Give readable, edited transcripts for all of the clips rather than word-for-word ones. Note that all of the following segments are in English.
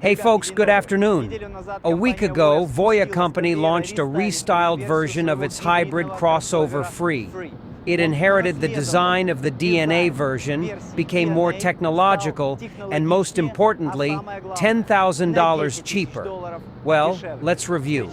Hey folks, good afternoon. A week ago, Voya company launched a restyled version of its hybrid crossover Free. It inherited the design of the DNA version, became more technological, and most importantly, $10,000 cheaper. Well, let's review.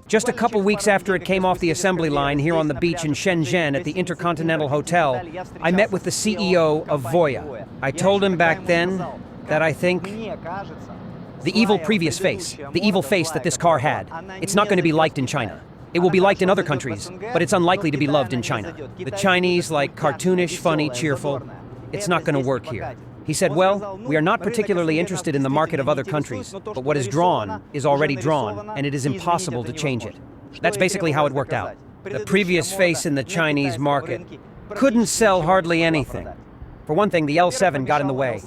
Just a couple weeks after it came off the assembly line here on the beach in Shenzhen at the Intercontinental Hotel, I met with the CEO of Voya. I told him back then that I think the evil previous face, the evil face that this car had, it's not going to be liked in China. It will be liked in other countries, but it's unlikely to be loved in China. The Chinese like cartoonish, funny, cheerful. It's not going to work here. He said, well, we are not particularly interested in the market of other countries, but what is drawn is already drawn, and it is impossible to change it. That's basically how it worked out. The previous face in the Chinese market couldn't sell hardly anything. For one thing, the L7 got in the way.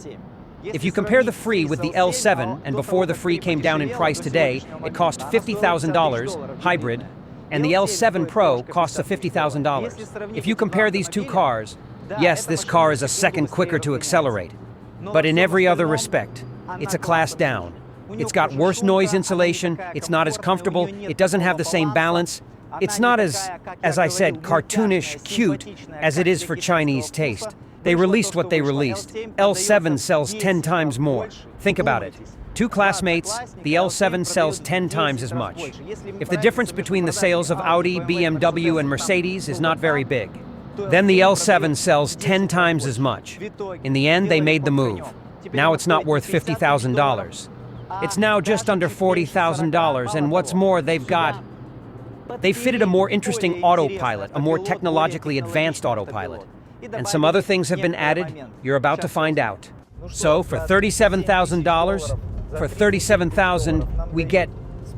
If you compare the Free with the L7, and before the Free came down in price today, it cost $50,000, hybrid, and the L7 Pro costs $50,000. If you compare these two cars, yes, this car is a second quicker to accelerate. But in every other respect, it's a class down. It's got worse noise insulation, it's not as comfortable, it doesn't have the same balance. It's not as I said, cartoonish cute as it is for Chinese taste. They released what they released. L7 sells 10 times more. Think about it. Two classmates, the L7 sells 10 times as much. If the difference between the sales of Audi, BMW, and Mercedes is not very big, then the L7 sells 10 times as much. In the end, they made the move. Now it's not worth $50,000. It's now just under $40,000, and what's more, they've fitted a more interesting autopilot, a more technologically advanced autopilot. And some other things have been added. You're about to find out. So for $37,000, we get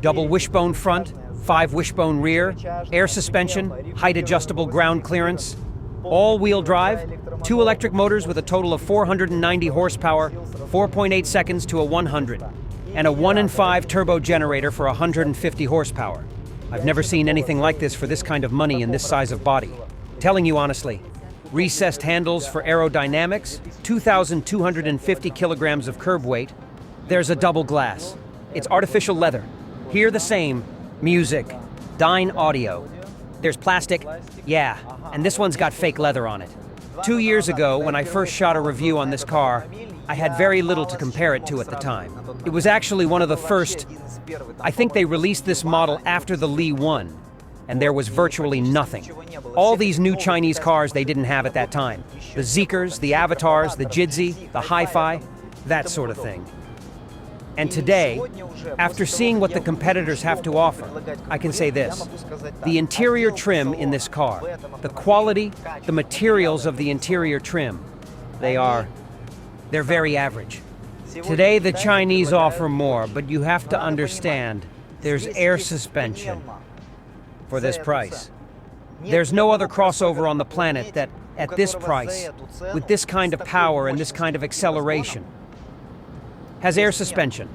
double wishbone front, 5 wishbone rear, air suspension, height adjustable ground clearance, all-wheel drive, 2 electric motors with a total of 490 horsepower, 4.8 seconds to a 100, and a 1.5 turbo generator for 150 horsepower. I've never seen anything like this for this kind of money in this size of body. Telling you honestly, recessed handles for aerodynamics, 2,250 kilograms of curb weight. There's a double glass. It's artificial leather. Hear the same. Music, Dyne audio. There's plastic, yeah, and this one's got fake leather on it. 2 years ago, when I first shot a review on this car, I had very little to compare it to at the time. It was actually one of the first. I think they released this model after the Li 1, and there was virtually nothing. All these new Chinese cars they didn't have at that time. The Zeekrs, the Avatars, the Jidzi, the Hi-Fi, that sort of thing. And today, after seeing what the competitors have to offer, I can say this. The interior trim in this car, the quality, the materials of the interior trim, they're very average. Today, the Chinese offer more, but you have to understand, there's air suspension for this price. There's no other crossover on the planet that, at this price, with this kind of power and this kind of acceleration, has air suspension.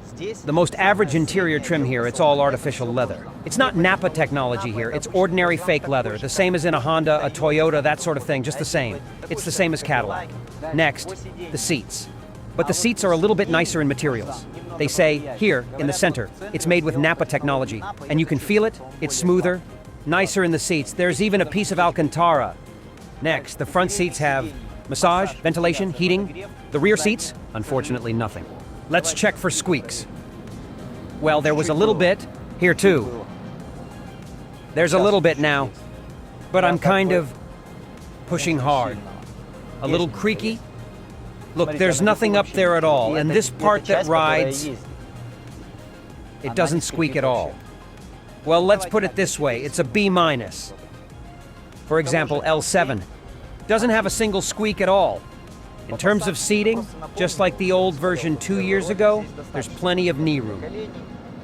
The most average interior trim here, it's all artificial leather. It's not Napa technology here, it's ordinary fake leather, the same as in a Honda, a Toyota, that sort of thing, just the same. It's the same as Cadillac. Next, the seats. But the seats are a little bit nicer in materials. They say, here, in the center, it's made with Napa technology, and you can feel it, it's smoother, nicer in the seats. There's even a piece of Alcantara. Next, the front seats have massage, ventilation, heating. The rear seats, unfortunately, nothing. Let's check for squeaks. Well, there was a little bit. Here too. There's a little bit now. But I'm kind of pushing hard. A little creaky. Look, there's nothing up there at all, and this part that rides, it doesn't squeak at all. Well, let's put it this way, it's a B-. For example, L7 doesn't have a single squeak at all. In terms of seating, just like the old version 2 years ago, there's plenty of knee room.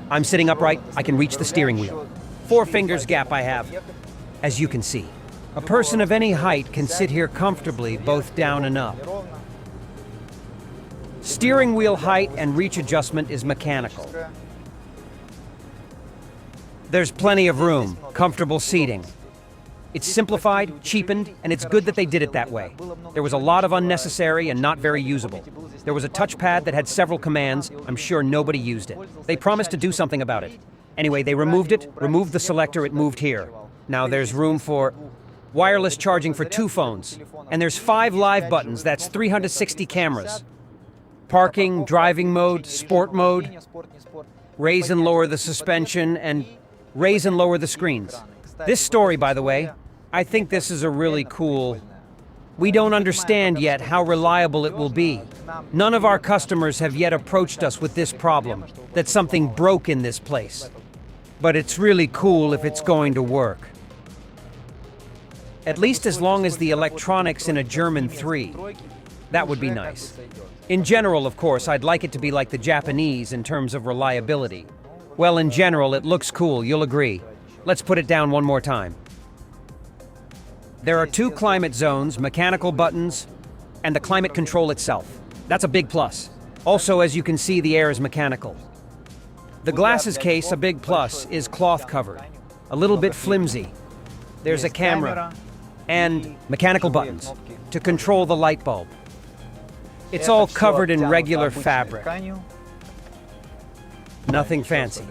I'm sitting upright, I can reach the steering wheel. 4 fingers gap I have, as you can see. A person of any height can sit here comfortably, both down and up. Steering wheel height and reach adjustment is mechanical. There's plenty of room, comfortable seating. It's simplified, cheapened, and it's good that they did it that way. There was a lot of unnecessary and not very usable. There was a touchpad that had several commands. I'm sure nobody used it. They promised to do something about it. Anyway, they removed it, removed the selector, it moved here. Now there's room for wireless charging for 2 phones. And there's 5 live buttons, that's 360 cameras. Parking, driving mode, sport mode, raise and lower the suspension, and raise and lower the screens. This story, by the way, I think this is a really cool... We don't understand yet how reliable it will be. None of our customers have yet approached us with this problem, that something broke in this place. But it's really cool if it's going to work. At least as long as the electronics in a German 3. That would be nice. In general, of course, I'd like it to be like the Japanese in terms of reliability. Well, in general, it looks cool, you'll agree. Let's put it down one more time. There are 2 climate zones, mechanical buttons, and the climate control itself. That's a big plus. Also, as you can see, the air is mechanical. The glasses case, a big plus, is cloth covered. A little bit flimsy. There's a camera and mechanical buttons to control the light bulb. It's all covered in regular fabric. Nothing fancy.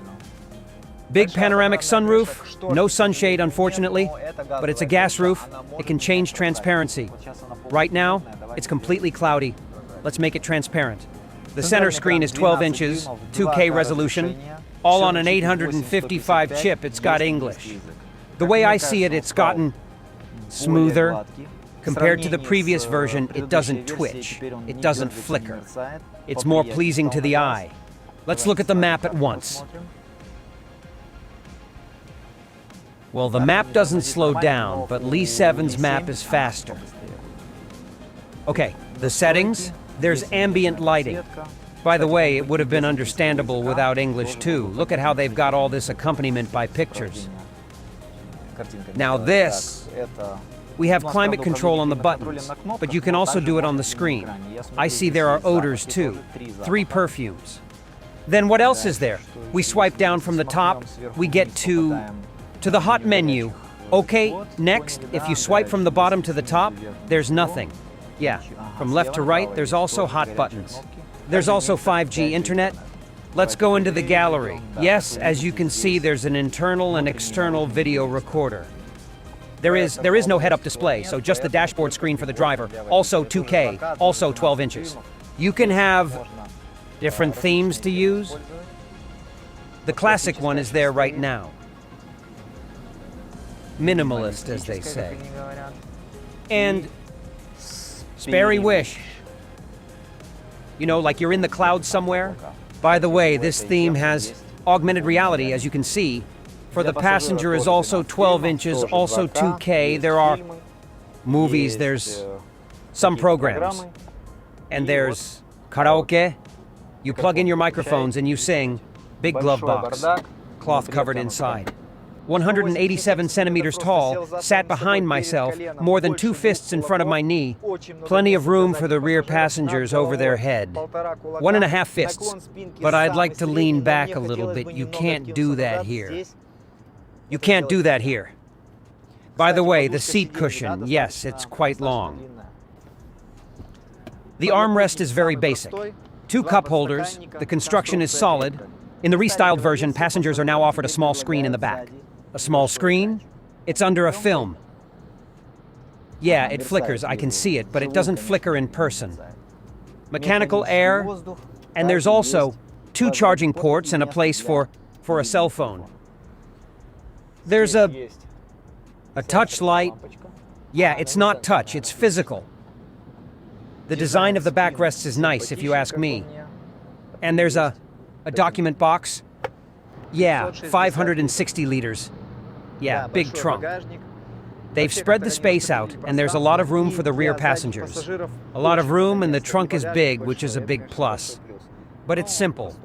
Big panoramic sunroof, no sunshade unfortunately, but it's a gas roof, it can change transparency. Right now, it's completely cloudy. Let's make it transparent. The center screen is 12 inches, 2K resolution, all on an 855 chip, it's got English. The way I see it, it's gotten smoother. Compared to the previous version, it doesn't twitch, it doesn't flicker. It's more pleasing to the eye. Let's look at the map at once. Well, the map doesn't slow down, but Lee 7's map is faster. Okay, the settings, there's ambient lighting. By the way, it would have been understandable without English too. Look at how they've got all this accompaniment by pictures. Now this, we have climate control on the buttons, but you can also do it on the screen. I see there are odors too, 3 perfumes. Then what else is there? We swipe down from the top, we get to the hot menu. Okay, next, if you swipe from the bottom to the top, there's nothing. Yeah, from left to right, there's also hot buttons. There's also 5G internet. Let's go into the gallery. Yes, as you can see, there's an internal and external video recorder. There is no head-up display, so just the dashboard screen for the driver. Also 2K, also 12 inches. You can have different themes to use. The classic one is there right now. Minimalist, as they say. And Sperry Wish. You know, like you're in the clouds somewhere. By the way, this theme has augmented reality, as you can see. For the passenger is also 12 inches, also 2K. There are movies, there's some programs. And there's karaoke. You plug in your microphones and you sing. Big glove box, cloth covered inside. 187 centimeters tall, sat behind myself, more than 2 fists in front of my knee. Plenty of room for the rear passengers over their head. 1.5 fists. But I'd like to lean back a little bit. You can't do that here. You can't do that here. By the way, the seat cushion, yes, it's quite long. The armrest is very basic. 2 cup holders, the construction is solid. In the restyled version, passengers are now offered a small screen in the back. A small screen? It's under a film. Yeah, it flickers, I can see it, but it doesn't flicker in person. Mechanical air, and there's also 2 charging ports and a place for a cell phone. There's a touch light. Yeah, it's not touch, it's physical. The design of the backrests is nice, if you ask me. And there's a document box. Yeah, 560 liters. Yeah, big trunk. They've spread the space out, and there's a lot of room for the rear passengers. A lot of room, and the trunk is big, which is a big plus. But it's simple.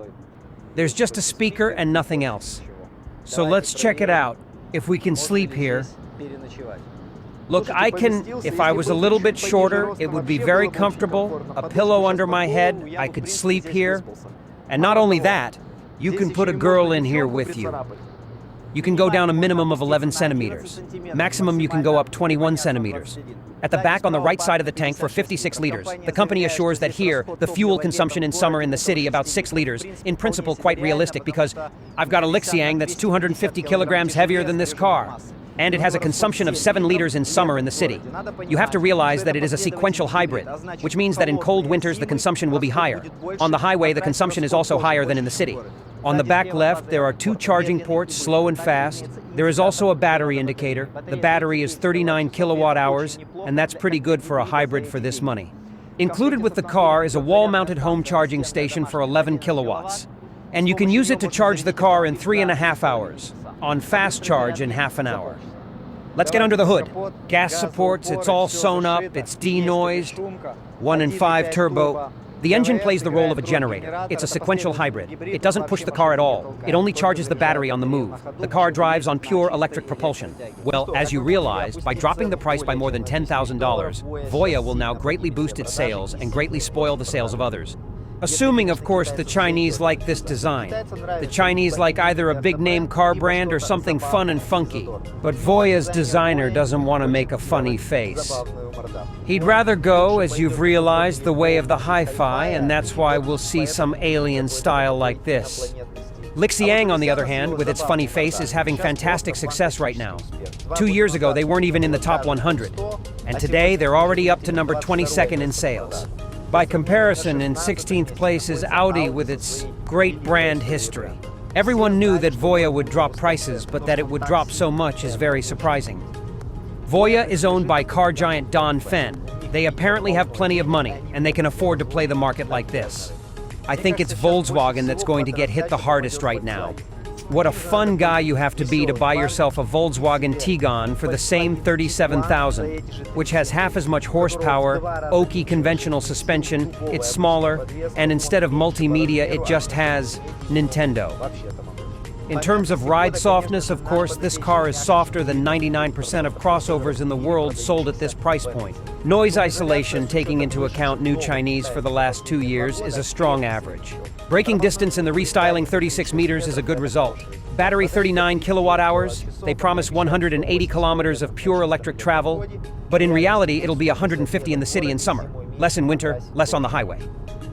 There's just a speaker and nothing else. So let's check it out, if we can sleep here. Look, if I was a little bit shorter, it would be very comfortable. A pillow under my head, I could sleep here. And not only that, you can put a girl in here with you. You can go down a minimum of 11 centimeters. Maximum you can go up 21 centimeters. At the back on the right side of the tank for 56 liters, the company assures that here, the fuel consumption in summer in the city about 6 liters, in principle quite realistic because I've got a Lixiang that's 250 kilograms heavier than this car. And it has a consumption of 7 liters in summer in the city. You have to realize that it is a sequential hybrid, which means that in cold winters the consumption will be higher. On the highway, the consumption is also higher than in the city. On the back left, there are 2 charging ports, slow and fast. There is also a battery indicator. The battery is 39 kilowatt hours, and that's pretty good for a hybrid for this money. Included with the car is a wall-mounted home charging station for 11 kilowatts. And you can use it to charge the car in 3.5 hours, on fast charge in half an hour. Let's get under the hood. Gas supports, it's all sewn up, it's denoised, 1.5 turbo. The engine plays the role of a generator. It's a sequential hybrid. It doesn't push the car at all. It only charges the battery on the move. The car drives on pure electric propulsion. Well, as you realized, by dropping the price by more than $10,000, Voya will now greatly boost its sales and greatly spoil the sales of others. Assuming, of course, the Chinese like this design. The Chinese like either a big-name car brand or something fun and funky. But Voya's designer doesn't want to make a funny face. He'd rather go, as you've realized, the way of the hi-fi, and that's why we'll see some alien style like this. Lixiang, on the other hand, with its funny face, is having fantastic success right now. 2 years ago, they weren't even in the top 100. And today, they're already up to number 22nd in sales. By comparison, in 16th place is Audi with its great brand history. Everyone knew that Voya would drop prices, but that it would drop so much is very surprising. Voya is owned by car giant Dongfeng. They apparently have plenty of money, and they can afford to play the market like this. I think it's Volkswagen that's going to get hit the hardest right now. What a fun guy you have to be to buy yourself a Volkswagen Tiguan for the same $37,000, which has half as much horsepower, oaky conventional suspension, it's smaller, and instead of multimedia, it just has Nintendo. In terms of ride softness, of course, this car is softer than 99% of crossovers in the world sold at this price point. Noise isolation, taking into account new Chinese for the last 2 years, is a strong average. Braking distance in the restyling 36 meters is a good result. Battery 39 kilowatt hours. They promise 180 kilometers of pure electric travel, but in reality, it'll be 150 in the city in summer. Less in winter, less on the highway.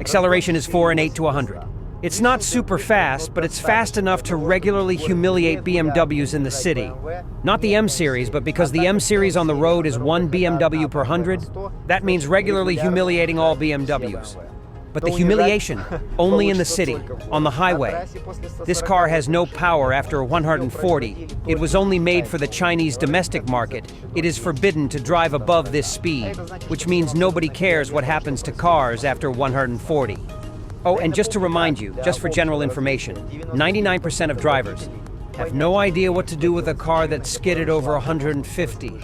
Acceleration is 4 and 8 to 100. It's not super fast, but it's fast enough to regularly humiliate BMWs in the city. Not the M Series, but because the M Series on the road is 1 BMW per 100, that means regularly humiliating all BMWs. But the humiliation, only in the city, on the highway. This car has no power after 140. It was only made for the Chinese domestic market. It is forbidden to drive above this speed, which means nobody cares what happens to cars after 140. Oh, and just to remind you, just for general information, 99% of drivers have no idea what to do with a car that skidded over 150.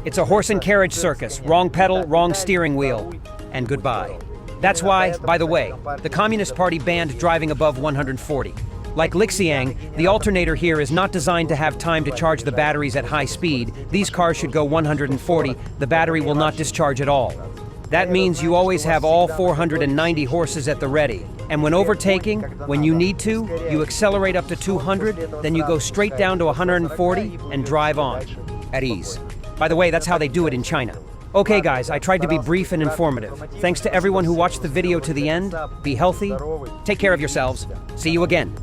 It's a horse and carriage circus, wrong pedal, wrong steering wheel, and goodbye. That's why, by the way, the Communist Party banned driving above 140. Like Lixiang, the alternator here is not designed to have time to charge the batteries at high speed. These cars should go 140, the battery will not discharge at all. That means you always have all 490 horses at the ready. And when overtaking, when you need to, you accelerate up to 200, then you go straight down to 140 and drive on, at ease. By the way, that's how they do it in China. Okay guys, I tried to be brief and informative. Thanks to everyone who watched the video to the end. Be healthy, take care of yourselves. See you again.